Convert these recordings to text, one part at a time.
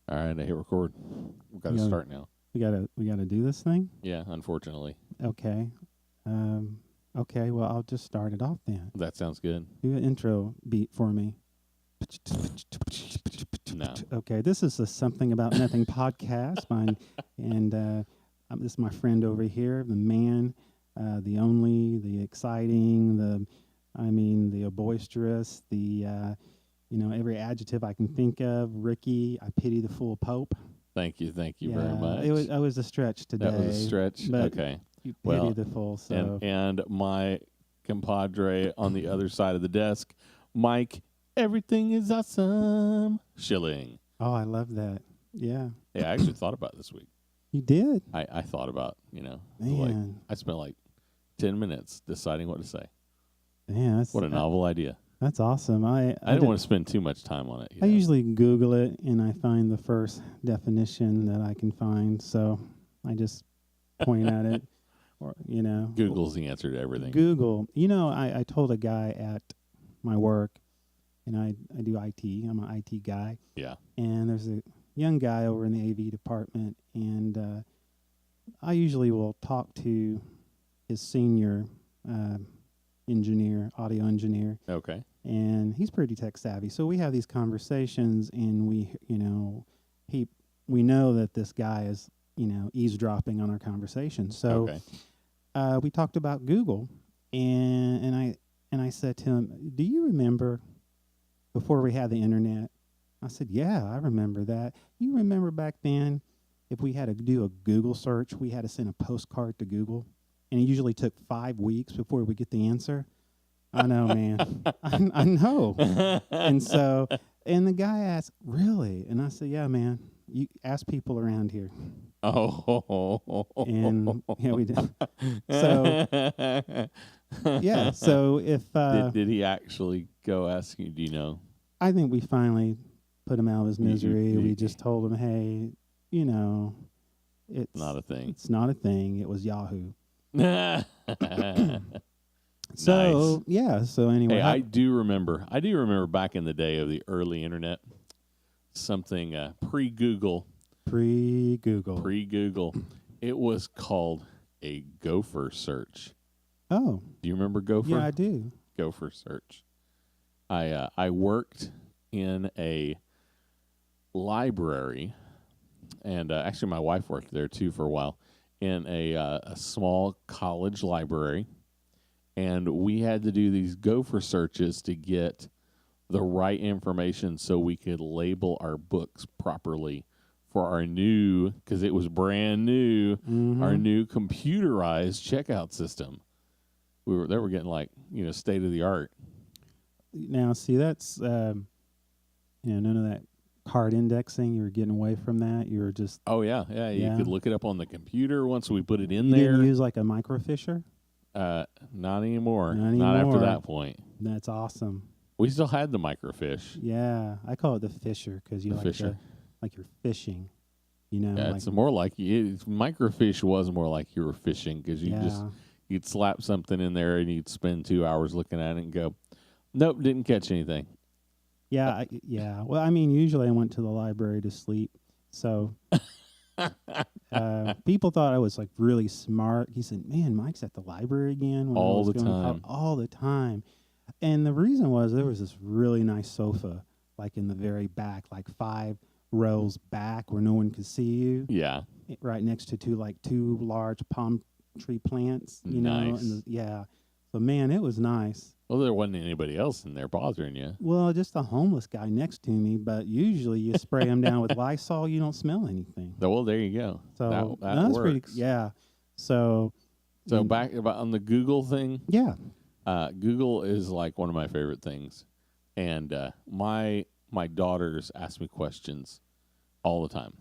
All right, I hit record. We've got to Yeah. start now. We gotta do this thing. Yeah, unfortunately. Okay. Um. Okay. Well, I'll just start it off then. That sounds good. Do an intro beat for me. No. Okay. This is a Something About Nothing podcast. This is my friend over here, the man, the only, the exciting, the boisterous, every adjective I can think of. Ricky, I pity the fool Pope. Thank you very much. It was a stretch today. That was a stretch. But Okay. you pity Well, the fool. So and my compadre on the other side of the desk, Mike, everything is awesome. Shilling. oh, I love that. Yeah, Yeah, I actually thought about it this week. you did, I thought about, man. I spent like 10 minutes deciding what to say. Man, What a novel idea. that's awesome. I didn't want to spend too much time on it. I usually Google it and I find the first definition that I can find. So I just point at it, Google's the answer to everything. Google. I told a guy at my work, and I do IT. I'm an IT guy. Yeah. And there's a young guy over in the AV department, and I usually will talk to his senior audio engineer, Okay. and he's pretty tech savvy. So we have these conversations, and we know that this guy is eavesdropping on our conversation. So Okay. we talked about Google, and I said to him, "Do you remember before we had the internet?" I said, "Yeah, I remember that. You remember back then, if we had to do a Google search, we had to send a postcard to Google, and it usually took 5 weeks before we get the answer." I know, man. I know. And the guy asked, "Really?" And I said, "Yeah, man. You ask people around here." Oh. And yeah, we did. So yeah. So if did he actually go ask you? Do you know? I think we finally put him out of his misery. You- We just told him, "Hey, it's Not a thing. It's not a thing. It was Yahoo." Nice. So yeah. So anyway, Hey, I do remember back in the day of the early internet, something pre-Google. pre-Google. It was called a gopher search. Oh, Do you remember gopher? yeah, I do. Gopher search. I worked in a library, and actually my wife worked there too for a while, in a small college library, and we had to do these gopher searches to get the right information so we could label our books properly for our new, because it was brand new, our new computerized checkout system. They were getting state of the art. Now, see, that's none of that card indexing. You were getting away from that. You were just Oh yeah. You could look it up on the computer once we put it in you there. didn't use like a microfisher. Not anymore. Not Not after anymore. that point. That's awesome. We still had the microfiche. Yeah, I call it the fisher because you The like fisher. like you're fishing. Yeah, like, it's more like microfiche was more like you were fishing because yeah. you'd slap something in there and you'd spend 2 hours looking at it and go, nope, didn't catch anything. Yeah, yeah. Well, I mean, usually I went to the library to sleep, so people thought I was like really smart. He said, "Man, Mike's at the library again." When I All was the going to time. all the time. And the reason was there was this really nice sofa, like in the very back, like 5 rows back, where no one could see you. Yeah. Right next to two large palm tree plants. Nice. Yeah. So man, it was nice. Well, there wasn't anybody else in there bothering you. Well, just a homeless guy next to me, but usually you spray him down with Lysol, you don't smell anything. Well, there you go. So that that's works. pretty. Yeah. So. So back about on the Google thing. Yeah. Google is like one of my favorite things, and my daughters ask me questions all the time,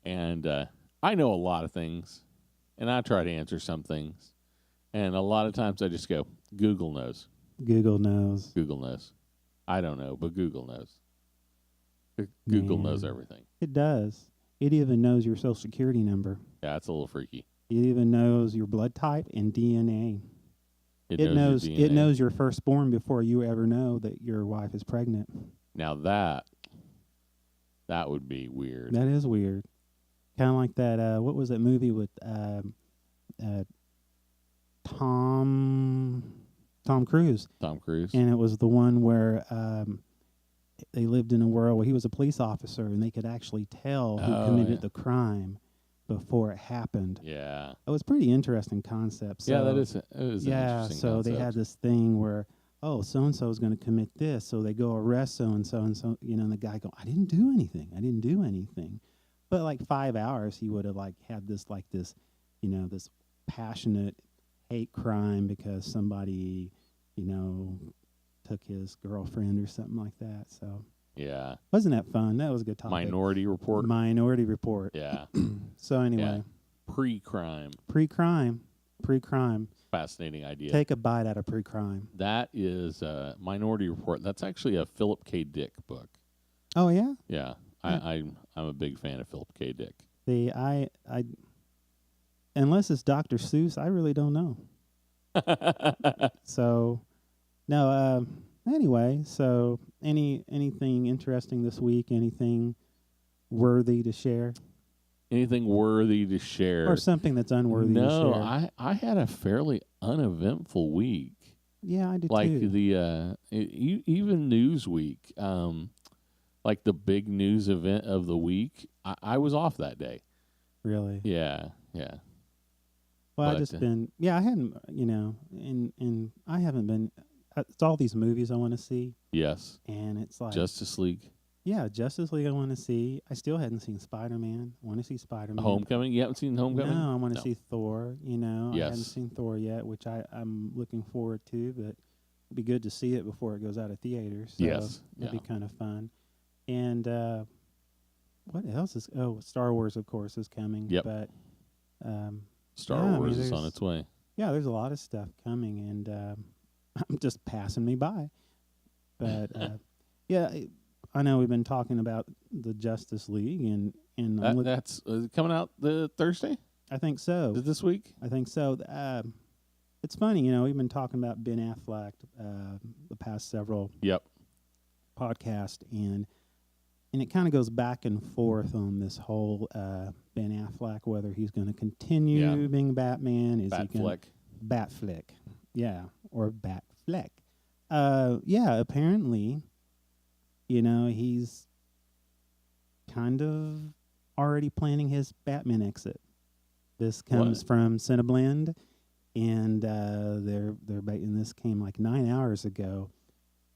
and I know a lot of things, and I try to answer some things, and a lot of times I just go, Google knows. Google knows. Google knows. I don't know, but Google knows. Google knows everything. It does. It even knows your social security number. Yeah, it's a little freaky. It even knows your blood type and DNA. It knows your DNA. it knows your firstborn before you ever know that your wife is pregnant. Now that That would be weird. That is weird. Kind of like that. What was that movie with Tom Cruise? Tom Cruise. And it was the one where they lived in a world where he was a police officer, and they could actually tell who committed the crime before it happened. Yeah. It was a pretty interesting concept. So, It is an interesting so concept. they had this thing where, oh, so-and-so is going to commit this, so they go arrest so-and-so, and the guy go, I didn't do anything. But like 5 hours, he would have had this, this passionate hate crime because somebody, took his girlfriend or something like that. So yeah. wasn't that fun? That was a good topic. Minority Report. Minority Report. Yeah. So anyway. Yeah. Pre-crime. Fascinating idea. Take a bite out of pre-crime. That is Minority Report. That's actually a Philip K. Dick book. Oh yeah? Yeah. I'm a big fan of Philip K. Dick. See, I unless it's Dr. Seuss, I really don't know. So no, anyway, so anything interesting this week, anything worthy to share? Anything worthy to share? Or something that's unworthy to share? No, I had a fairly uneventful week. Yeah, I did like too. Even Newsweek, like the big news event of the week, I was off that day. Really? Yeah. Well, I hadn't, and I haven't been, it's all these movies I want to see. Yes. And it's like. Justice League. Yeah, Justice League I want to see. I still hadn't seen Spider-Man. I want to see Spider-Man. Homecoming? You haven't seen Homecoming? No, I want to see Thor, Yes. I haven't seen Thor yet, which I'm looking forward to, but it'd be good to see it before it goes out of theaters. So yes. That'd be kind of fun. And what else is... Oh, Star Wars, of course, is coming. Yep. But... Star Wars is on its way. Yeah, there's a lot of stuff coming, and I'm just passing me by. But, yeah... I know we've been talking about the Justice League, and that's coming out the Thursday? I think so. This week? I think so. It's funny, we've been talking about Ben Affleck the past several podcasts, and it kind of goes back and forth on this whole Ben Affleck, whether he's going to continue being Batman. Is he going Batfleck? Yeah, or Batfleck. Apparently... he's kind of already planning his Batman exit. This comes from Cineblend, and this came like 9 hours ago.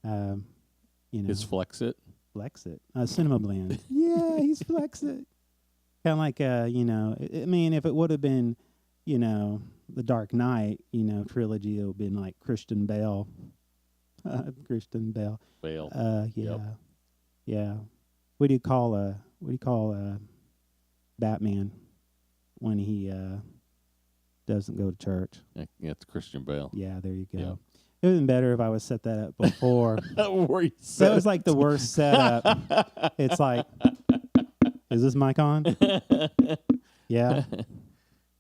Is Flexit? Flexit. Cinemablend. Yeah, he's Flexit. Kind of like, I mean, if it would have been, the Dark Knight, trilogy, it would have been like Christian Bale. Bale. Yeah. What do you call Batman when he doesn't go to church? Yeah, it's Christian Bale. Yeah, there you go. Yep. It would have been better if I was set that up before. So it was like the worst setup. It's like, is this mic on? Yeah.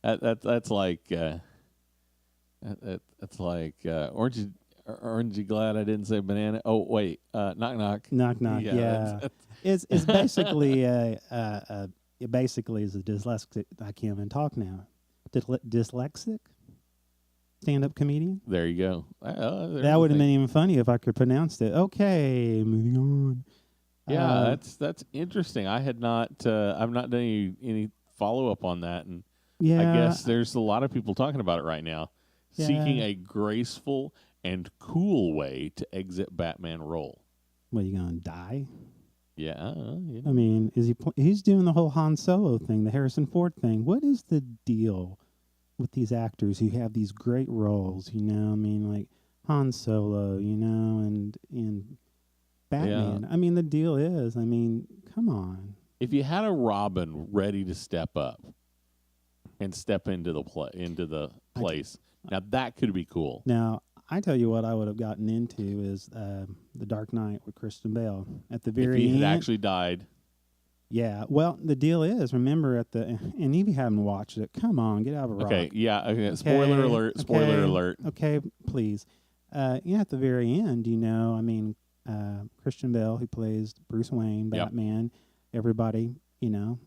That's like Aren't you glad I didn't say banana? Oh wait, knock knock. Knock knock. Yeah. It's basically it basically is a dyslexic. I can't even talk now. Dyslexic stand-up comedian. There you go. That would have been even funny if I could pronounce it. Okay, moving on. Yeah, that's interesting. I've not done any follow up on that, and I guess there's a lot of people talking about it right now, seeking a graceful and cool way to exit Batman role. What, you gonna die? Yeah. I mean, is he's doing the whole Han Solo thing, the Harrison Ford thing. What is the deal with these actors who have these great roles? I mean, like Han Solo, and Batman. Yeah. I mean, the deal is, come on. If you had a Robin ready to step up and step into the place, now that could be cool. Now, I tell you what I would have gotten into is The Dark Knight with Christian Bale. At the very end. If he had actually died. Yeah. Well, the deal is, remember and if you haven't watched it, come on, get out of a rock. Okay, yeah. Okay. Spoiler alert. Spoiler alert. Okay, please. At the very end, Christian Bale, who plays Bruce Wayne, Batman, everybody,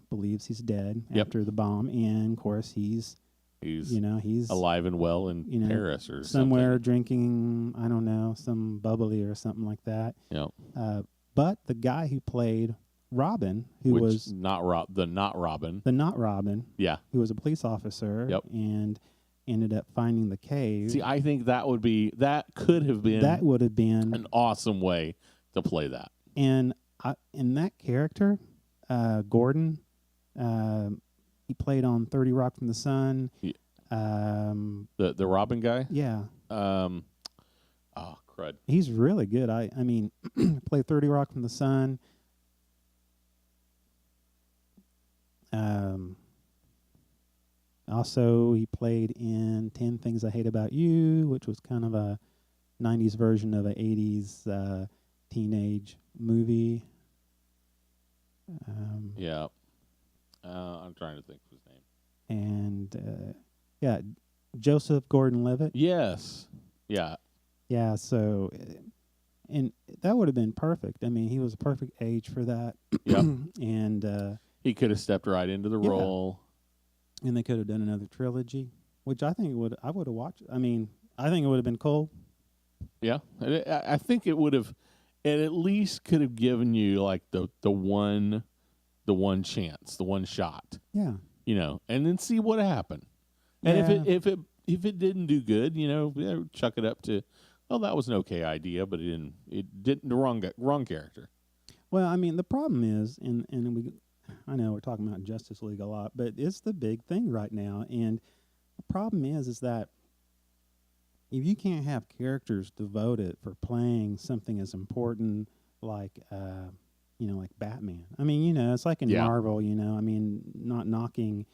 believes he's dead Yep. after the bomb, and of course he's He's he's alive and well in Paris or somewhere something. drinking, I don't know, some bubbly or something like that. Yep. But the guy who played Robin, who Which was not Robin. the not Robin, Yeah. who was a police officer, Yep. and ended up finding the cave. See, I think that could have been That would have been an awesome way to play that. And in that character, Gordon, he played on 30 Rock from the Sun. Yeah. The Robin guy. Yeah, Oh crud. he's really good. I mean, played 30 Rock from the Sun. Also, he played in 10 Things I Hate About You, which was kind of a 90s version of an 80s teenage movie. Yeah. I'm trying to think of his name. And yeah, Joseph Gordon-Levitt. Yes. Yeah. Yeah, so and that would have been perfect. I mean, he was a perfect age for that. Yep. And He could have stepped right into the Yeah. role. and they could have done another trilogy, which I would have watched. I mean, I think it would have been cool. Yeah. I think it would have. It at least could have given you like the one chance, the one shot, Yeah. and then see what happened. And Yeah. if it didn't do good, chuck it up to, oh, that was an okay idea, but it didn't the wrong character. Well, I mean, the problem is, I know we're talking about Justice League a lot, but it's the big thing right now. And the problem is that if you can't have characters devoted for playing something as important like, like Batman. I mean, it's like in Yeah. Marvel. I mean, not knocking,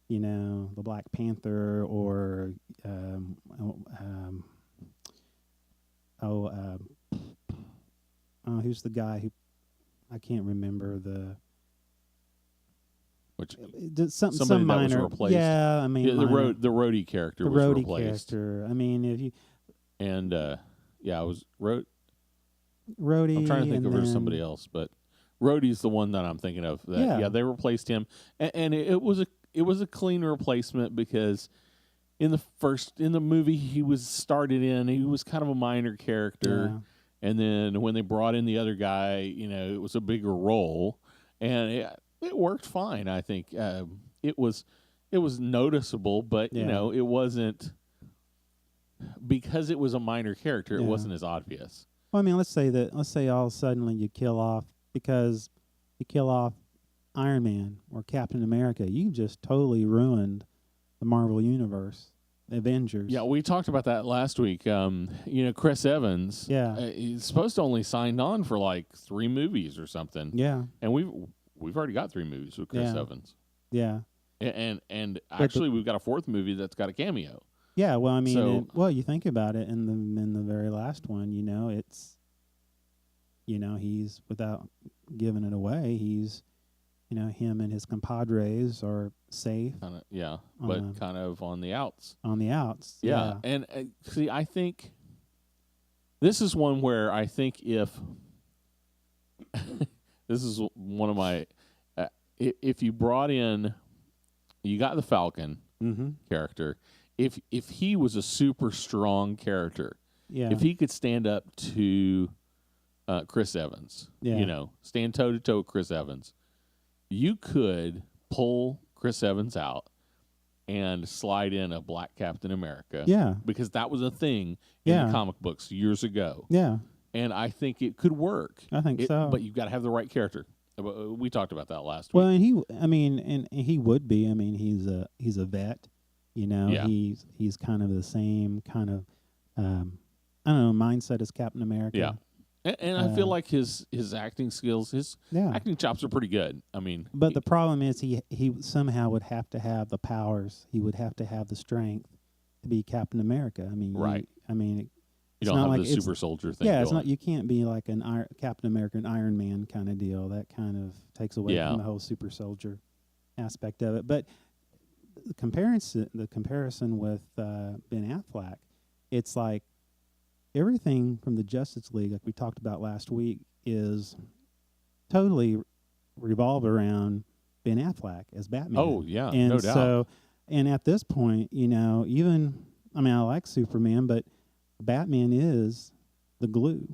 the Black Panther or who's the guy who I can't remember the. Which Some somebody that was minor, replaced. yeah. I mean, the minor, the roadie character the was roadie replaced, character. I mean, if you and it was roadie, I'm trying to think and of somebody else, but Rhodey's the one that I'm thinking of. Yeah. They replaced him, and it was a clean replacement because in the movie he was kind of a minor character, and then when they brought in the other guy, it was a bigger role, and it worked fine. I think it was noticeable, but it wasn't because it was a minor character. It Yeah. wasn't as obvious. Well, I mean, let's say all suddenly you kill off Iron Man or Captain America. You just totally ruined the Marvel Universe, Avengers. Yeah, we talked about that last week. Chris Evans. Yeah. He's supposed to only signed on for like 3 movies or something. Yeah. And we've already got 3 movies with Chris Yeah. Evans. Yeah. And actually we've got a 4th movie that's got a cameo. Yeah. Well, I mean, So- you think about it in the very last one. It's, he's, without giving it away, he's, him and his compadres are safe Kind of, yeah, On but the- kind of on the outs. on the outs. Yeah. And see, I think this is one where I think if this is one of my if you brought in, you got the Falcon Mm-hmm. character, if he was a super strong character, Yeah. if he could stand up to Chris Evans, Yeah. stand toe to toe with Chris Evans, you could pull Chris Evans out and slide in a black Captain America. Yeah. Because that was a thing in Yeah. the comic books years ago. Yeah. And I think it could work. I think so. But you've got to have the right character. We talked about that last Well, week. and he would be. I mean, he's a vet. Yeah. He's kind of the same kind of I don't know, mindset as Captain America. Yeah. And I feel like his acting skills, his Yeah. acting chops are pretty good. I mean, But the problem is he somehow would have to have the powers. He would have to have the strength to be Captain America. I mean, Right. you you don't not have like the it's- super soldier thing. yeah, it's going. not. You can't be like Captain America and Iron Man kind of deal. That kind of takes away Yeah. from the whole super soldier aspect of it. But the comparison with Ben Affleck, it's like everything from the Justice League, like we talked about last week, is totally revolve around Ben Affleck as Batman. Oh, yeah, and no doubt. so, and at this point, even I like Superman, but Batman is the glue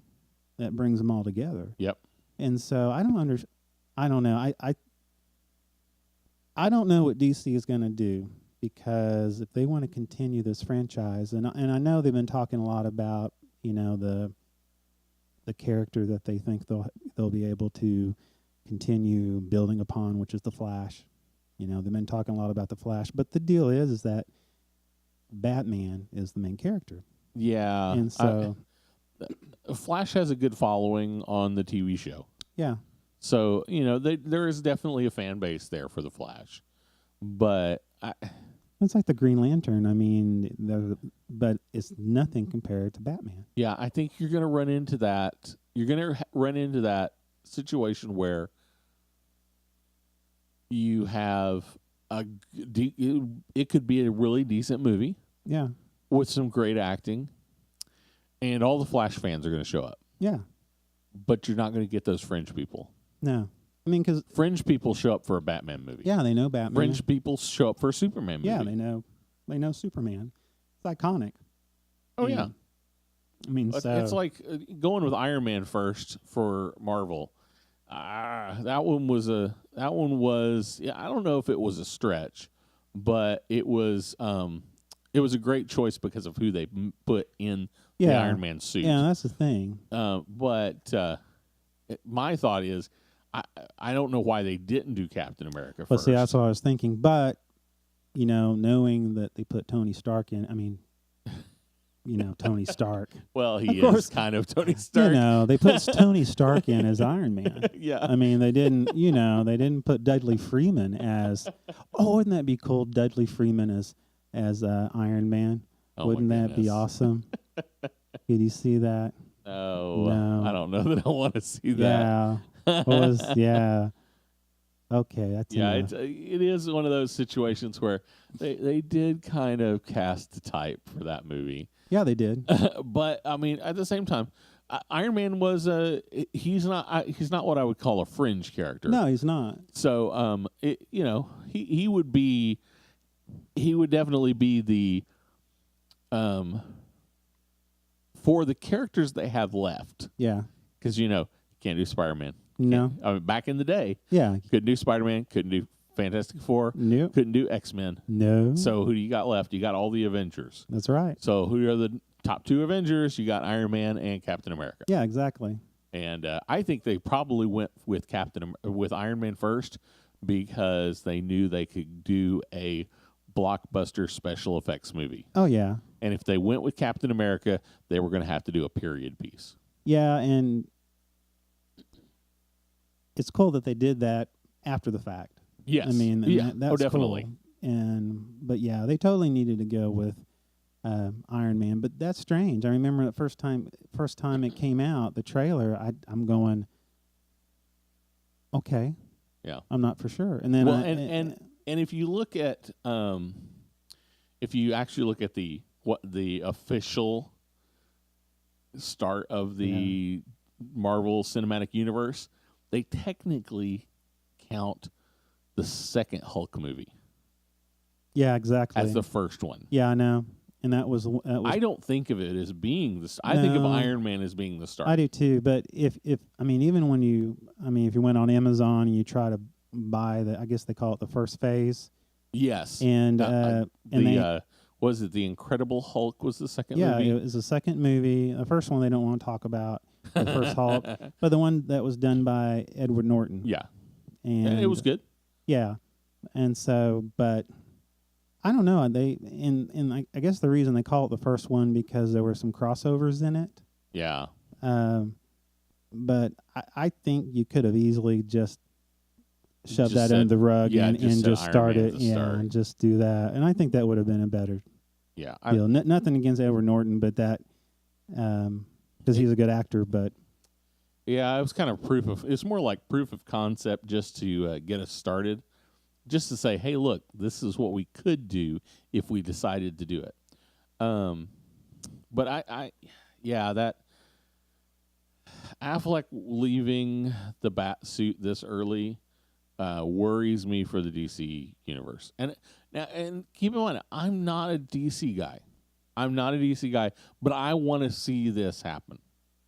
that brings them all together. Yep. And so I don't know. I don't know what DC is going to do, because if they want to continue this franchise, and I know they've been talking a lot about the character that they think they'll be able to continue building upon, which is the Flash. They've been talking a lot about the Flash, but the deal is that Batman is the main character. Yeah. And so Flash has a good following on the TV show. yeah. So, there is definitely a fan base there for the Flash. But It's like the Green Lantern. I mean, but it's nothing compared to Batman. yeah, I think you're going to run into that. You're going to run into that situation where you have it could be a really decent movie Yeah. with some great acting, and all the Flash fans are going to show up. Yeah. But you're not going to get those fringe people. No. I mean, because Fringe people show up for a Batman movie. yeah, they know Batman. Fringe people show up for a Superman movie. Yeah, they know Superman. It's iconic. Oh, yeah. I mean, It's like going with Iron Man first for Marvel. That one was yeah, I don't know if it was a stretch, but it was a great choice because of who they put in the Iron Man suit. Yeah, that's the thing. But my thought is, I don't know why they didn't do Captain America Well, first. see, that's what I was thinking. But knowing that they put Tony Stark in, I mean, Tony Stark. Well, he Of is course. kind of Tony Stark. They put Tony Stark in as Iron Man. Yeah. I mean, they didn't. They didn't put Dudley Freeman as. Oh, wouldn't that be cool? Dudley Freeman as Iron Man. Oh, Wouldn't my that be goodness. awesome? Did you see that? No, I don't know that I want to see that. Yeah. Yeah. Okay, that's Yeah, enough. it is one of those situations where they did kind of cast the type for that movie. Yeah, they did. But I mean, at the same time, Iron Man was he's not what I would call a fringe character. No, he's not. So he would definitely be the for the characters they have left, Yeah. because you can't do Spider-Man. No. I mean, back in the day, Yeah. couldn't do Spider-Man, couldn't do Fantastic Four, Nope. couldn't do X-Men. No. So who do you got left? You got all the Avengers. That's right. So who are the top two Avengers? You got Iron Man and Captain America. Yeah, exactly. And I think they probably went with with Iron Man first because they knew they could do a blockbuster special effects movie. Oh, yeah. And if they went with Captain America, they were going to have to do a period piece. Yeah, and it's cool that they did that after the fact. Yes. I mean, yeah. that's definitely. Cool. But yeah, they totally needed to go with Iron Man. But that's strange. I remember the first time it came out, the trailer. I'm going, okay. Yeah. I'm not for sure. And then and if you look at if you actually look at the official start of the Marvel Cinematic Universe, they technically count the second Hulk movie yeah, exactly. as the first one. Yeah, I know. And that was I don't think of it as being the. I think of Iron Man as being the start. I do too. But if I mean, even when if you went on Amazon and you try to buy I guess they call it the first phase. Yes. And was it the Incredible Hulk was the second yeah, movie? it was the second movie. The first one they don't want to talk about, the first Hulk, but the one that was done by Edward Norton. Yeah. And it was good. Yeah. And so, but I don't know. I guess the reason they call it the first one because there were some crossovers in it. Yeah. But I think you could have easily just shoved Just that said- under the rug yeah, and just just said start Iron it. Man at the Yeah, start. and just do that. And I think that would have been a better Yeah. deal. Nothing against Edward Norton, but that because he's a good actor. But Yeah, it was kind of it's more like proof of concept just to get us started. Just to say, hey, look, this is what we could do if we decided to do it. But that Affleck leaving the bat suit this early worries me for the DC universe. And keep in mind, I'm not a DC guy. But I want to see this happen.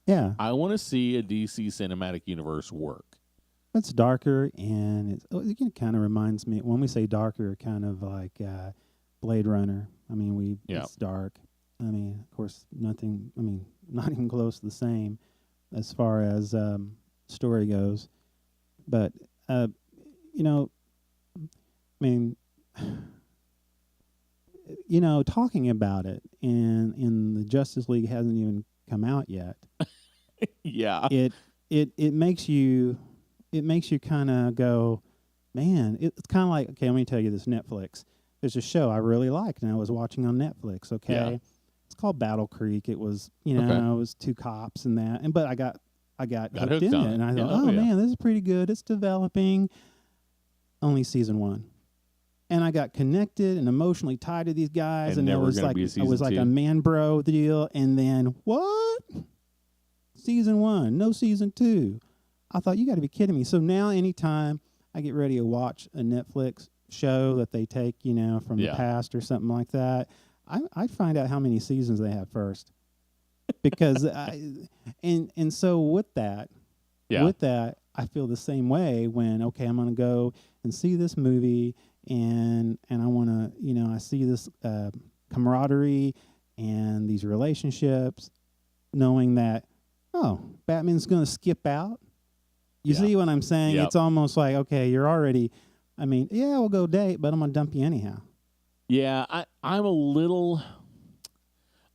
Yeah. I want to see a DC cinematic universe work. It's darker, and it kind of reminds me, when we say darker, kind of like Blade Runner. I mean, it's dark. I mean, of course, not even close to the same as far as story goes. But, talking about it, and the Justice League hasn't even come out yet. Yeah. It makes you kind of go, man, it's kind of like, okay, let me tell you this. Netflix, there's a show I really liked, and I was watching on Netflix. Okay. Yeah. It's called Battle Creek. It was, it was 2 cops and that, but I got hooked in it, and I thought, man, this is pretty good. It's developing. Only season 1. And I got connected and emotionally tied to these guys, and it was like a man bro deal. And then what? Season 1, no season 2. I thought, you got to be kidding me. So now, anytime I get ready to watch a Netflix show that they take, from the past or something like that, I find out how many seasons they have first, because so with that, I feel the same way when, okay, I'm going to go and see this movie, and I want to, I see this camaraderie and these relationships, knowing that, Batman's going to skip out. You see what I'm saying? Yep. It's almost like, okay, you're already, we'll go date, but I'm going to dump you anyhow. Yeah, I'm a little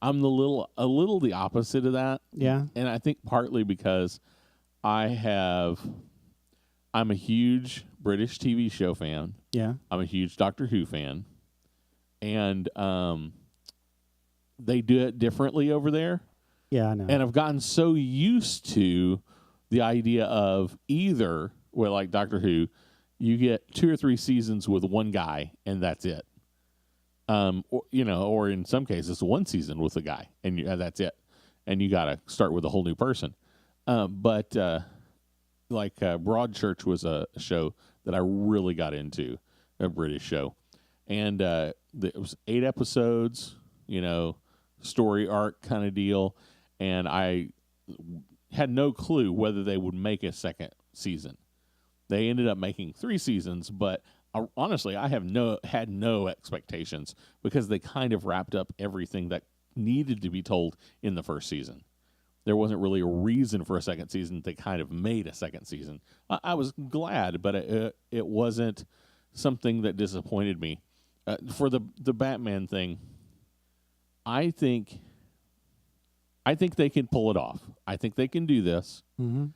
the opposite of that. Yeah. And I think partly because I'm a huge British TV show fan. Yeah. I'm a huge Doctor Who fan. And they do it differently over there. Yeah, I know. And I've gotten so used to the idea of either, well, like Doctor Who, you get 2 or 3 seasons with one guy, and that's it. Or in some cases, 1 season with a guy, and that's it. And you got to start with a whole new person. But Broadchurch was a show that I really got into, a British show. And it was 8 episodes, story arc kind of deal. And I had no clue whether they would make a second season. They ended up making 3 seasons, but honestly, I had no expectations, because they kind of wrapped up everything that needed to be told in the first season. There wasn't really a reason for a second season. They kind of made a second season. I was glad, but it wasn't something that disappointed me. For the Batman thing, I think they can pull it off. I think they can do this. Mm-hmm.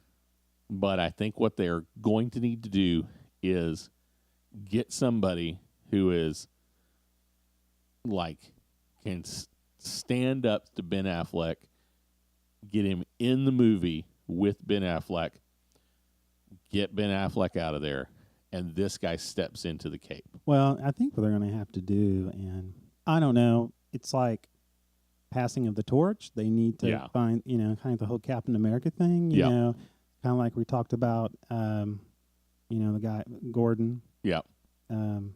But I think what they're going to need to do is get somebody who is can stand up to Ben Affleck, get him in the movie with Ben Affleck, get Ben Affleck out of there, and this guy steps into the cape. Well, I think what they're going to have to do, and I don't know, it's like passing of the torch. They need to find, kind of the whole Captain America thing, you know, kind of like we talked about, the guy, Gordon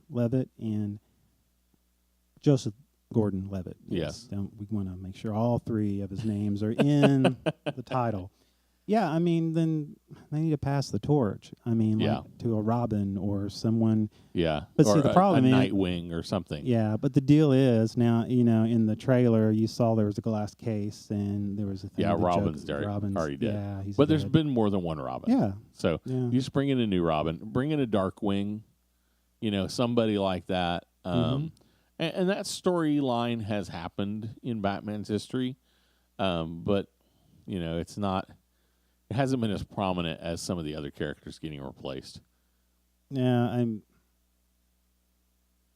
Levitt, and Joseph Gordon-Levitt. Yes. We want to make sure all 3 of his names are in the title. Yeah, then they need to pass the torch. To a Robin or someone. Yeah. But or see, the problem is Nightwing or something. Yeah, but the deal is now, in the trailer you saw there was a glass case, and there was a thing. Yeah, Robin's already dead. Yeah, he's but dead. There's been more than one Robin. Yeah. So you just bring in a new Robin, bring in a Darkwing, somebody like that. And that storyline has happened in Batman's history, but it's not. It hasn't been as prominent as some of the other characters getting replaced. Yeah,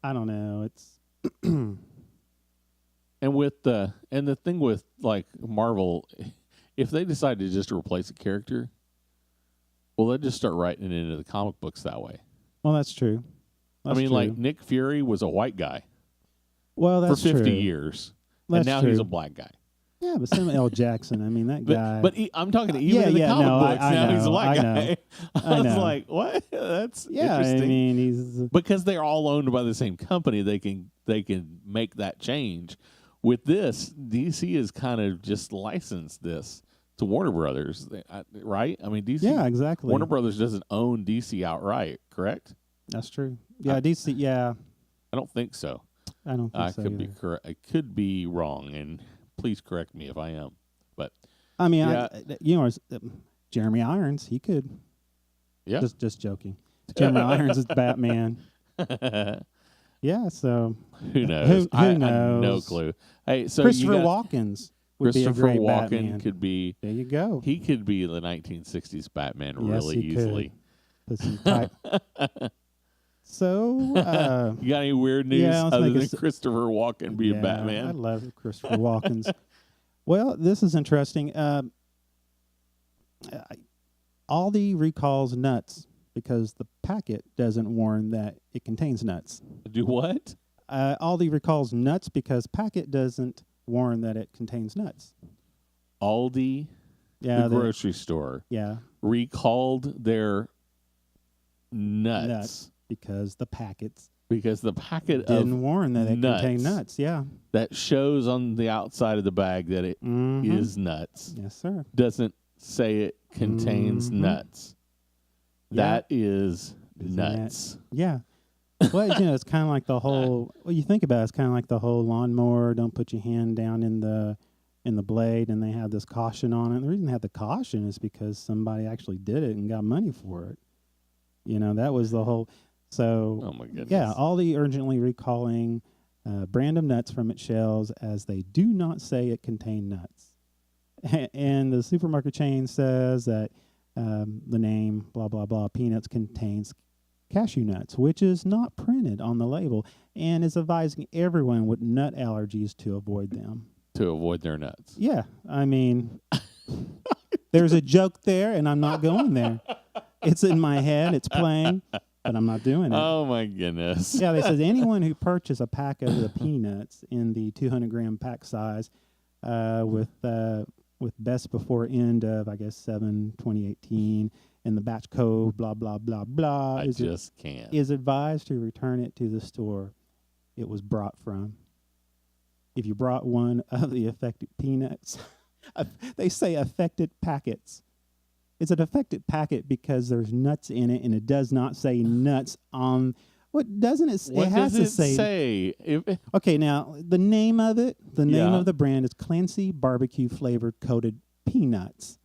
I don't know. It's and the thing with Marvel, if they decide to just replace a character, well, they'll just start writing it into the comic books that way. Well, that's true. That's true. Nick Fury was a white guy. Well, that's for 50 true. years, That's and now true. he's a black guy. Yeah, but Samuel L. Jackson, I mean, that guy. But I'm talking even in the comic books I now know, he's a black I guy. know, I was know. like, what? That's Yeah, interesting. I mean, he's Because they're all owned by the same company, they can make that change. With this, DC has kind of just licensed this to Warner Brothers, right? I mean, DC. yeah, exactly. Warner Brothers doesn't own DC outright, correct? That's true. Yeah, DC. Yeah, I don't think so. I don't think I so. could be either. correct. I could be wrong, and please correct me if I am. But I mean, yeah. Jeremy Irons, he could. Yeah. Just joking. Jeremy Irons is Batman. Yeah, so who knows? Who I have knows? no clue. Hey, so Christopher Walken's would be a Christopher great Walken Batman. could be. There you go. He could be the 1960s Batman Yes, really he easily. Could. Put some type. So, you got any weird news yeah, other than Christopher Walken being Batman? I love Christopher Walken's. Well, this is interesting. Aldi recalls nuts because the packet doesn't warn that it contains nuts. Do what? Aldi recalls nuts because packet doesn't warn that it contains nuts. Aldi, the grocery store, recalled their nuts because the packet didn't warn that it contained nuts. Yeah, that shows on the outside of the bag that it is nuts. Yes, sir. Doesn't say it contains nuts. That is nuts. Yeah. Well, it's kind of like the whole. Well, you think about it, it's kind of like the whole lawnmower. Don't put your hand down in the blade, and they have this caution on it. The reason they have the caution is because somebody actually did it and got money for it. That was the whole. So, oh my goodness. Yeah, Aldi urgently recalling brand of nuts from its shelves as they do not say it contained nuts. And the supermarket chain says that the name blah blah blah peanuts contains cashew nuts, which is not printed on the label, and is advising everyone with nut allergies to avoid them. To avoid their nuts. Yeah, I mean, there's a joke there, and I'm not going there. It's in my head, it's playing, but I'm not doing it. Oh my goodness. Yeah, they said anyone who purchased a pack of the peanuts in the 200-gram pack size with best before end of, I guess, 7/2018, and the batch code, blah, blah, blah, blah. Is advised to return it to the store it was brought from. If you brought one of the affected peanuts, they say affected packets. It's an affected packet because there's nuts in it, and it does not say nuts on. What doesn't it? What it has does to it say. Okay, now the name of it, the name of the brand is Clancy Barbecue Flavored Coated Peanuts.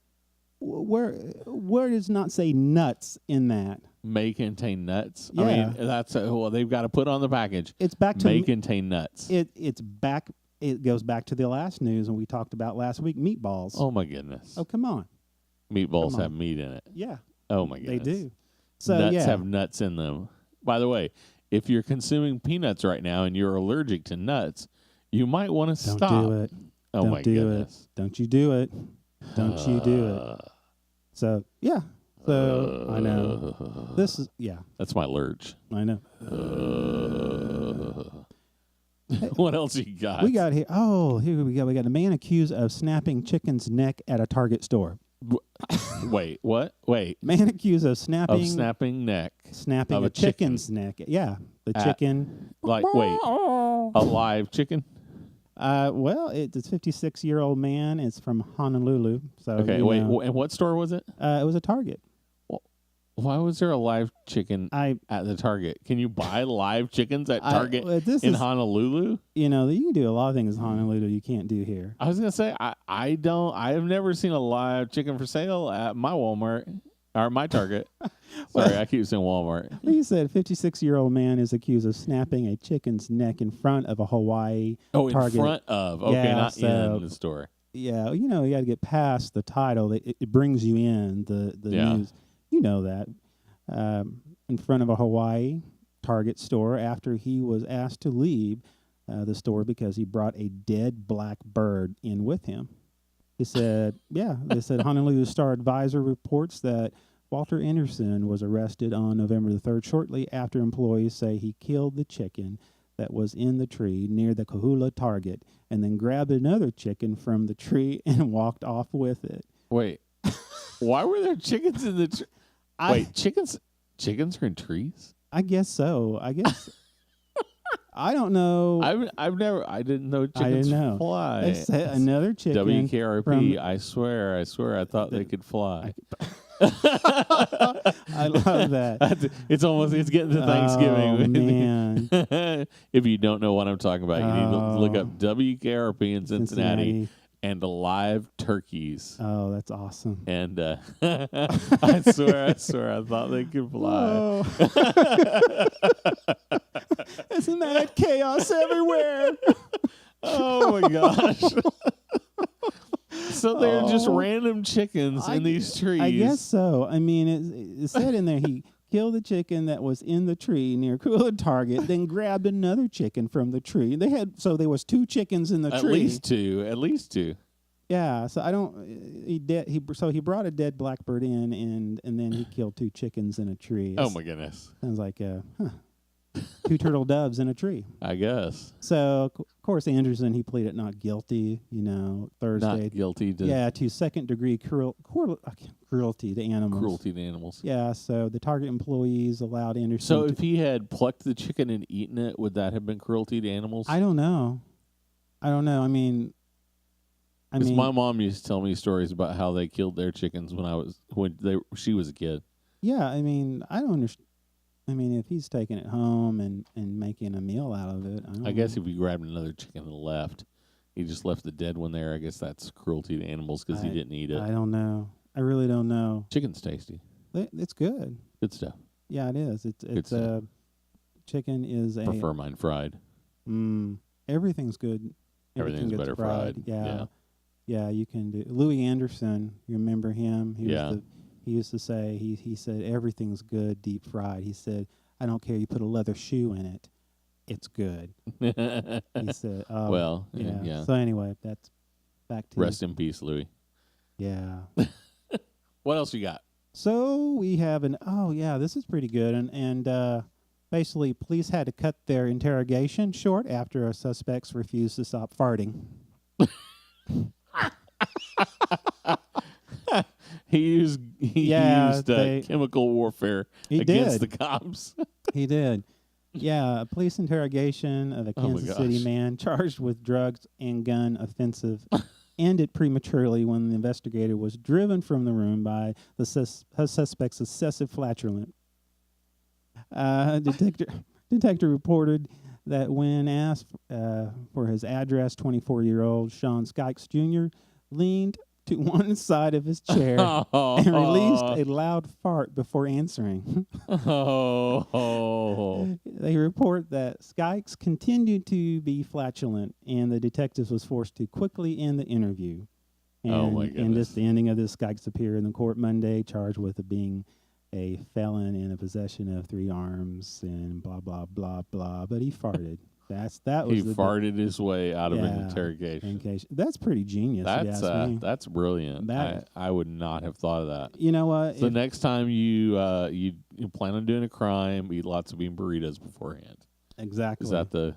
Where does not say nuts in that? May contain nuts. Yeah. I mean, that's they've got to put on the package. It's back to may contain nuts. It's back. It goes back to the last news, and we talked about last week meatballs. Oh my goodness! Oh, come on. Meatballs have meat in it. Yeah. Oh my goodness. They do. So nuts have nuts in them. By the way, if you're consuming peanuts right now and you're allergic to nuts, you might want to stop. Don't do it. Oh Don't my do goodness. It. Don't you do it. Don't you do it. So, yeah. So, I know. This is, That's my lurch. I know. What else you got? We got here. Oh, here we go. We got a man accused of snapping chicken's neck at a Target store. Wait, what? Wait. Man accused of snapping a chicken's neck. Yeah, the chicken. Wait, a live chicken? Well, it's a 56-year-old man. It's from Honolulu. So okay, wait. And what store was it? It was a Target. Well, why was there a live chicken at the Target? Can you buy live chickens at Target in Honolulu? You can do a lot of things in Honolulu you can't do here. I was gonna say I have never seen a live chicken for sale at my Walmart or my Target. Sorry, I keep saying Walmart. He said 56-year-old man is accused of snapping a chicken's neck in front of a Hawaii Target. In front of. Okay, not in the store. Yeah, you got to get past the title. It brings you in the news. You know that. In front of a Hawaii Target store after he was asked to leave the store because he brought a dead black bird in with him. He said, they said Honolulu Star Advisor reports that Walter Anderson was arrested on November the 3rd shortly after employees say he killed the chicken that was in the tree near the Kahula target, and then grabbed another chicken from the tree and walked off with it. Wait, why were there chickens in the tree? Wait, chickens are in trees? I guess so. I guess. I don't know. I didn't know chickens fly. They said another chicken. WKRP, I swear, I thought they could fly. I love that. It's getting to Thanksgiving. Oh, man. If you don't know what I'm talking about, you need to look up WKRP in Cincinnati. And live turkeys. Oh, that's awesome. And I swear, I thought they could fly. Oh. It's mad chaos everywhere. Oh, my gosh. So they're just random chickens in these trees. I guess so. I mean, it said in there he killed the chicken that was in the tree near Cooler Target, then grabbed another chicken from the tree. There was 2 chickens in the tree. At least two. Yeah, so he brought a dead blackbird in, and then he killed 2 chickens in a tree. Oh my goodness! Sounds like 2 turtle doves in a tree. I guess. So of course Anderson, he pleaded not guilty. Thursday. Not guilty to. To second-degree cruelty to animals. Cruelty to animals. Yeah. So the Target employees allowed Anderson. So if he had plucked the chicken and eaten it, would that have been cruelty to animals? I don't know. I mean, my mom used to tell me stories about how they killed their chickens when she was a kid. Yeah, I mean, I don't understand. I mean, if he's taking it home and making a meal out of it, I guess if he grabbed another chicken and left, he just left the dead one there. I guess that's cruelty to animals because he didn't eat it. I don't know. I really don't know. Chicken's tasty. It's good. Good stuff. Yeah, it is. It's chicken is prefer mine fried. Everything's good. Everything's better fried. Yeah, you can do. Louis Anderson, you remember him? He used to say, he said, everything's good deep fried. He said, I don't care, you put a leather shoe in it, it's good. He said, well, yeah. So anyway, that's back to... Rest in peace, Louis. Yeah. What else you got? So we have this is pretty good. And basically, police had to cut their interrogation short after suspects refused to stop farting. He used chemical warfare against the cops. He did. Yeah, a police interrogation of a Kansas City man charged with drugs and gun offensive ended prematurely when the investigator was driven from the room by the suspect's excessive flatulence. Detector reported that when asked for his address, 24-year-old Sean Skikes Jr. leaned to one side of his chair and released a loud fart before answering. They report that Skikes continued to be flatulent, and the detectives was forced to quickly end the interview. And, my goodness. And just the ending of this, Skikes appeared in the court Monday, charged with being a felon in a possession of 3 arms and blah, blah, blah, blah. But he farted. He farted his way out of an interrogation. That's pretty genius. That's brilliant. I would not have thought of that. You know what? So next time you plan on doing a crime, eat lots of bean burritos beforehand. Exactly. Is that the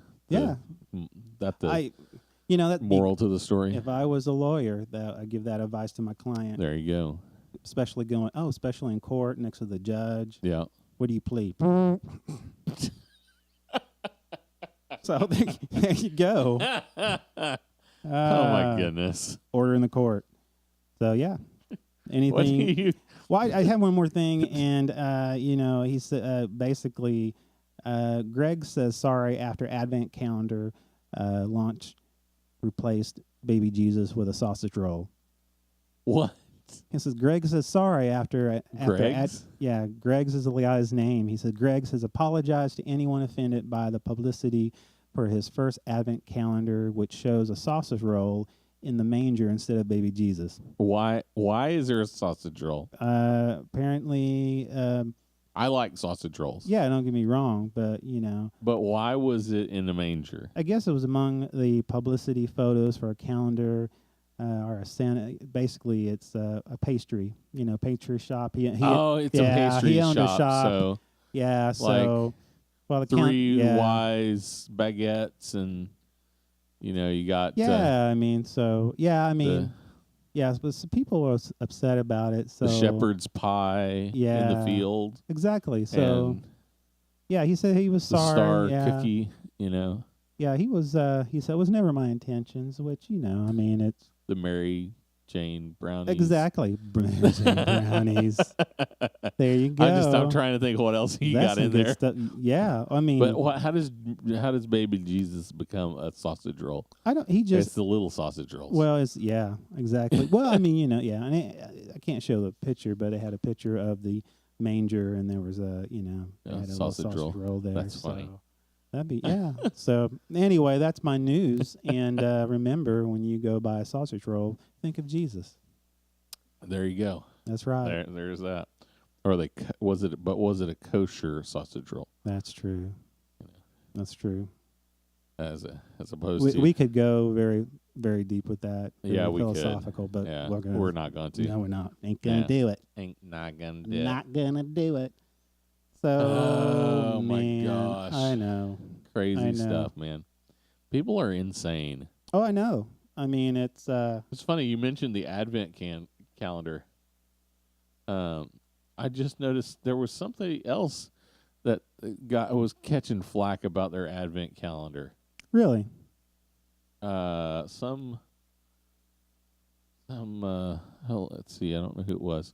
moral to the story? If I was a lawyer, I'd give that advice to my client. There you go. Especially especially in court next to the judge. Yeah. What do you plead? So there you go. Oh my goodness! Order in the court. So yeah. Anything? Well, I have one more thing, and he said basically, Greg says sorry after Advent calendar launch replaced baby Jesus with a sausage roll. What? He says Greg says sorry after Greg's? Greg's is the guy's name. He said Greg's has apologized to anyone offended by the publicity for his first Advent calendar, which shows a sausage roll in the manger instead of baby Jesus. Why is there a sausage roll? Apparently, I like sausage rolls. Yeah, don't get me wrong, but But why was it in the manger? I guess it was among the publicity photos for a calendar. Or a Santa, basically it's a pastry, pastry shop. It's a pastry he owned shop. a shop. So yeah, so Well, the three yeah. wise baguettes, and you got Yeah, I mean, so yeah, I mean, the yeah, but some people were upset about it. So shepherd's pie in the yeah, field, exactly. So and yeah, he said he was the sorry. star Yeah, cookie. yeah, he was. He said it was never my intentions. Which I mean, it's The Mary Jane brownies. exactly brownies. There you go. I'm trying to think what else he That's got some in good there. stuff. Yeah, I mean, But how does baby Jesus become a sausage roll? I don't. He just It's the little sausage rolls. well, it's yeah, exactly. Well, I mean, yeah, and I can't show the picture, but it had a picture of the manger, and there was it had a little sausage roll there. That's funny. So that'd be yeah. So anyway, that's my news. And remember, when you go buy a sausage roll, think of Jesus. There you go. That's right. There's that. Or was it a kosher sausage roll? That's true. That's true. As opposed to We could go very, very deep with that. Yeah, we could. Philosophical, but yeah, we're not going to. No, we're not. Ain't gonna do it. Ain't not gonna do it. Not gonna do it. So, Oh my man, gosh. I know. Crazy stuff, man. People are insane. Oh, I know. I mean, it's It's funny you mentioned the Advent calendar. I just noticed there was something else that was catching flack about their Advent calendar. really. Let's see, I don't know who it was.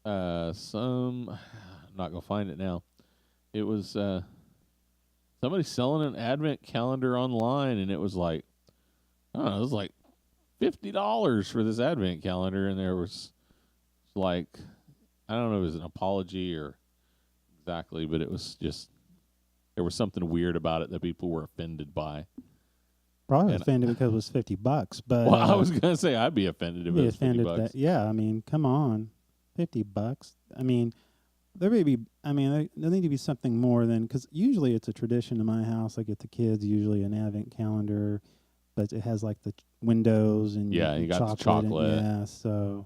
I'm not gonna find it now. It was somebody selling an Advent calendar online, and it was like, I don't know, it was like $50 for this Advent calendar, and there was like, I don't know if it was an apology or exactly, but it was just, there was something weird about it that people were offended by. Probably offended because it was $50, but Well, I was gonna say I'd be offended if it was $50. Yeah, I mean, come on, $50. I mean, there may be. I mean, there need to be something more than, because usually it's a tradition in my house. I get the kids usually an Advent calendar, but it has like the windows and Yeah, you got the chocolate. chocolate.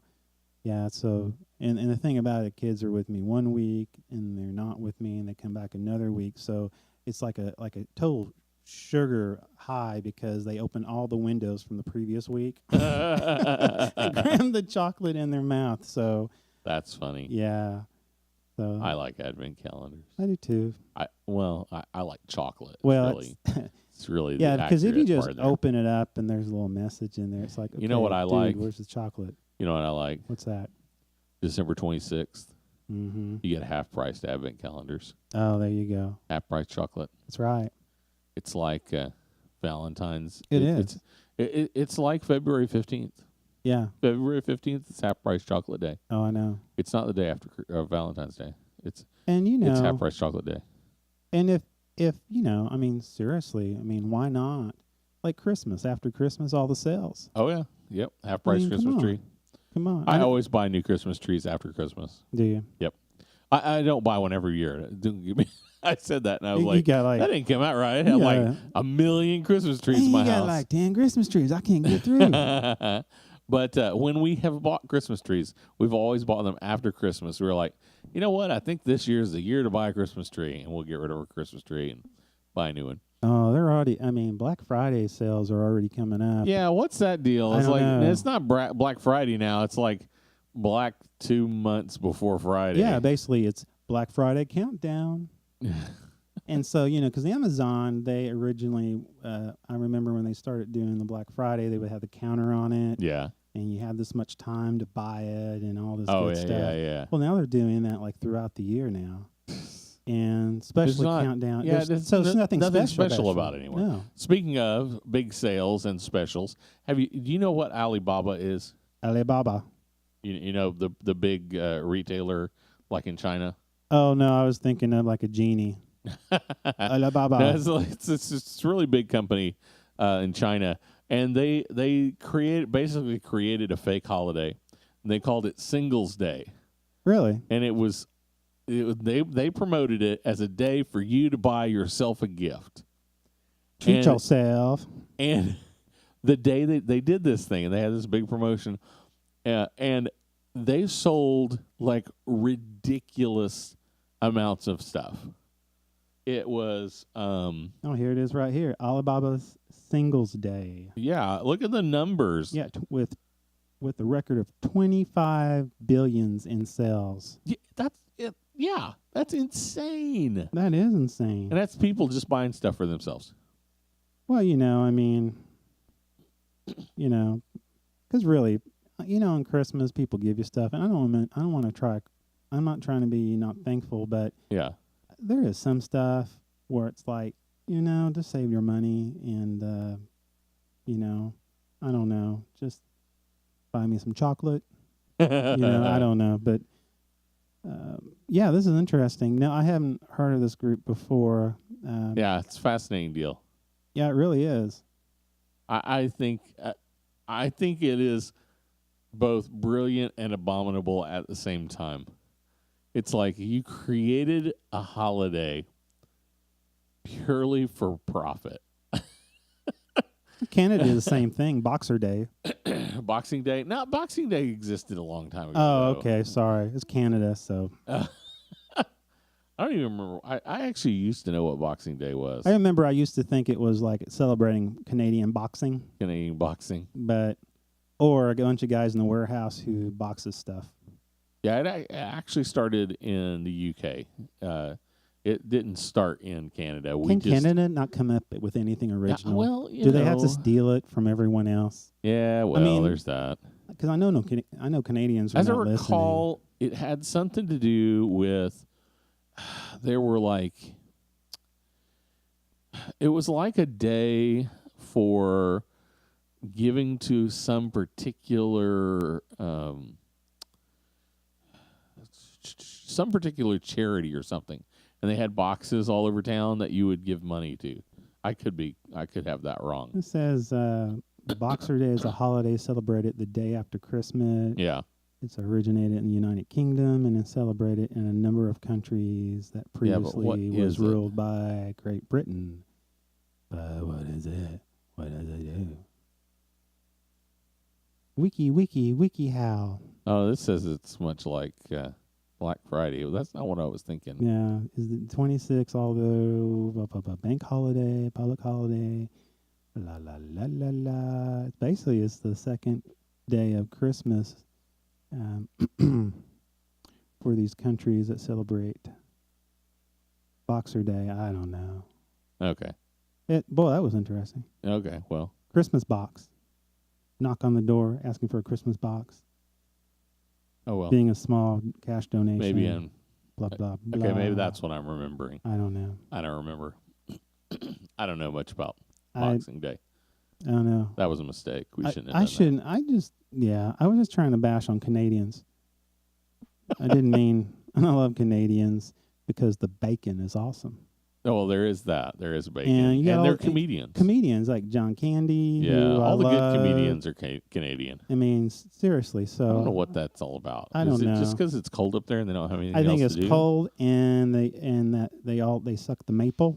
And the thing about it, kids are with me one week and they're not with me, and they come back another week. So it's like a total sugar high because they open all the windows from the previous week and cram the chocolate in their mouth. So That's funny. yeah. So I like Advent calendars. I do too. I like chocolate. Well, It's really yeah, because if you just part there. open it up and there's a little message in there, it's like, okay, You know what I dude, like? Where's the chocolate? You know what I like? What's that? December 26th. Mm-hmm. You get half-priced Advent calendars. Oh, there you go. Half-price chocolate. That's right. It's like Valentine's. It is. It's like February 15th. Yeah. February 15th is half-price chocolate day. Oh, I know. It's not the day after Valentine's Day. It's It's half-price chocolate day. And if I mean, seriously, I mean, why not? Like Christmas, after Christmas, all the sales. Oh yeah, yep. Half-price Christmas tree. Come on. I always buy new Christmas trees after Christmas. Do you? Yep. I don't buy one every year. Don't give me. I said that, and I was You got that didn't come out right. I had like a million Christmas trees in my house. You got like 10 Christmas trees. I can't get through. But when we have bought Christmas trees, we've always bought them after Christmas. We were like, you know what? I think this year is the year to buy a Christmas tree, and we'll get rid of our Christmas tree and buy a new one. Oh, they're already. I mean, Black Friday sales are already coming up. Yeah, what's that deal? It's like it's not Black Friday now. It's like Black 2 months before Friday. Yeah, basically it's Black Friday countdown. And so, because Amazon, they originally, I remember when they started doing the Black Friday, they would have the counter on it. Yeah. And you had this much time to buy it and all this Oh, good yeah, stuff. yeah. Well, now they're doing that like throughout the year now. And especially countdown. Yeah, there's nothing special about it anymore. No. Speaking of big sales and specials, do you know what Alibaba is? Alibaba. You know the big retailer like in China? Oh, no, I was thinking of like a genie. Alibaba. No, it's a really big company in China, and they basically created a fake holiday. And they called it Singles Day. Really? And they promoted it as a day for you to buy yourself a gift. Treat yourself. And the day they did this thing, and they had this big promotion, and they sold like ridiculous amounts of stuff. It was, Oh, here it is right here. Alibaba's Singles Day. yeah, look at the numbers. Yeah, with a record of 25 billions in sales. Yeah, that's it. Yeah, that's insane. That is insane. And that's people just buying stuff for themselves. Well, I mean, because really, on Christmas people give you stuff, and I don't want to try. I'm not trying to be not thankful, but Yeah. there is some stuff where it's like, just save your money and, I don't know, just buy me some chocolate. I don't know, but yeah, this is interesting. Now, I haven't heard of this group before. Yeah, it's a fascinating deal. Yeah, it really is. I think it is both brilliant and abominable at the same time. It's like you created a holiday purely for profit. Canada is the same thing. Boxer Day. Boxing Day? No, Boxing Day existed a long time ago. Oh, though. okay. Sorry. It's Canada, so. I don't even remember. I actually used to know what Boxing Day was. I remember I used to think it was like celebrating Canadian boxing. Canadian boxing. Or a bunch of guys in the warehouse who boxes stuff. Yeah, it actually started in the UK. It didn't start in Canada. Can Canada not come up with anything original? Well, do they have to steal it from everyone else? Yeah, well, there's that. Because I know Canadians are As I not recall, it had something to do with there were it was like a day for giving to some particular charity or something, and they had boxes all over town that you would give money to. I could have that wrong. It says Boxer Day is a holiday celebrated the day after Christmas. Yeah. It's originated in the United Kingdom and is celebrated in a number of countries that previously was ruled by Great Britain. But what is it? What does it do? Wiki how. Oh, this says it's much like Black Friday. Well, that's not what I was thinking. Yeah, is it 26? Although bank holiday, public holiday, la la la la la. Basically, it's the second day of Christmas for these countries that celebrate Boxer Day. I don't know. Okay. Boy, that was interesting. Okay. Well, Christmas box. Knock on the door, asking for a Christmas box. Oh well. Being a small cash donation. Maybe in blah blah blah. Okay, maybe that's what I'm remembering. I don't know. I don't remember. I don't know much about Boxing Day. I don't know. That was a mistake. We shouldn't have I done shouldn't. I was just trying to bash on Canadians. I didn't mean. I love Canadians because the bacon is awesome. Oh, well, there is that. There is bacon. And they're comedians. Comedians like John Candy. Yeah, all the good comedians are Canadian. I mean, seriously. So I don't know what that's all about. I don't know. Just because it's cold up there and they don't have anything I think else it's to do? cold, and they suck the maple.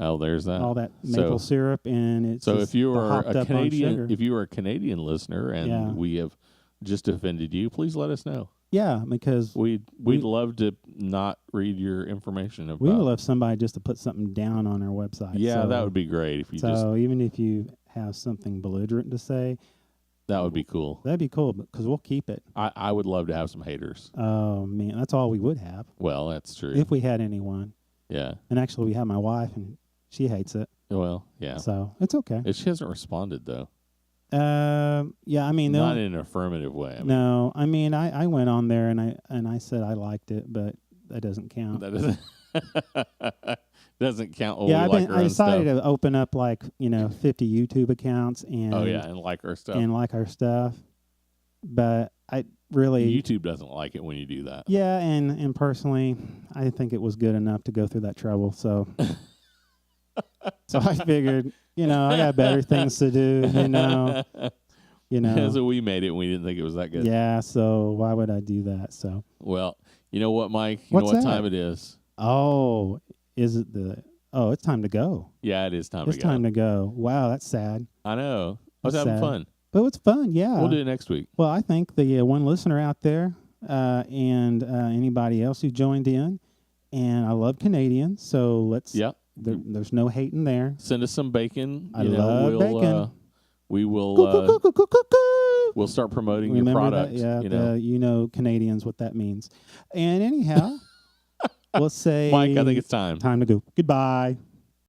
Oh, there's that. All that maple syrup, and it's so. Just If you are hopped a up on Canadian, sugar. if you are a Canadian listener, and we have just offended you, please let us know. Yeah, because we'd love to not read your information about. We would love somebody just to put something down on our website. Yeah, so, that would be great if you So even if you have something belligerent to say, that would be cool. That'd be cool because we'll keep it. I would love to have some haters. Oh man, that's all we would have. Well, that's true. If we had anyone. Yeah. And actually, we have my wife, and she hates it. Well, yeah. So it's okay. She hasn't responded though. Yeah, I mean, not in an affirmative way. No, I mean, I went on there and I said I liked it, but that doesn't count. That doesn't count. Yeah, I decided to open up 50 YouTube accounts and and like our stuff. But I really YouTube doesn't like it when you do that. Yeah, and personally, I think it was good enough to go through that trouble. So, so I figured. I got better things to do, So we made it and we didn't think it was that good. Yeah, so why would I do that? So. Well, you know what, Mike? You What's know what that? time it is? Oh, is it it's time to go. Yeah, it is time to go. It's time to go. Wow, that's sad. I know. I was having fun. But it's fun, yeah. We'll do it next week. Well, I think the one listener out there and anybody else who joined in, and I love Canadians, so let's. Yep. There's no hating there. Send us some bacon. I love bacon. We will. We'll start promoting Remember your product. that? Yeah, you know Canadians what that means. And anyhow, we'll say, Mike, I think it's time. Time to go. Goodbye.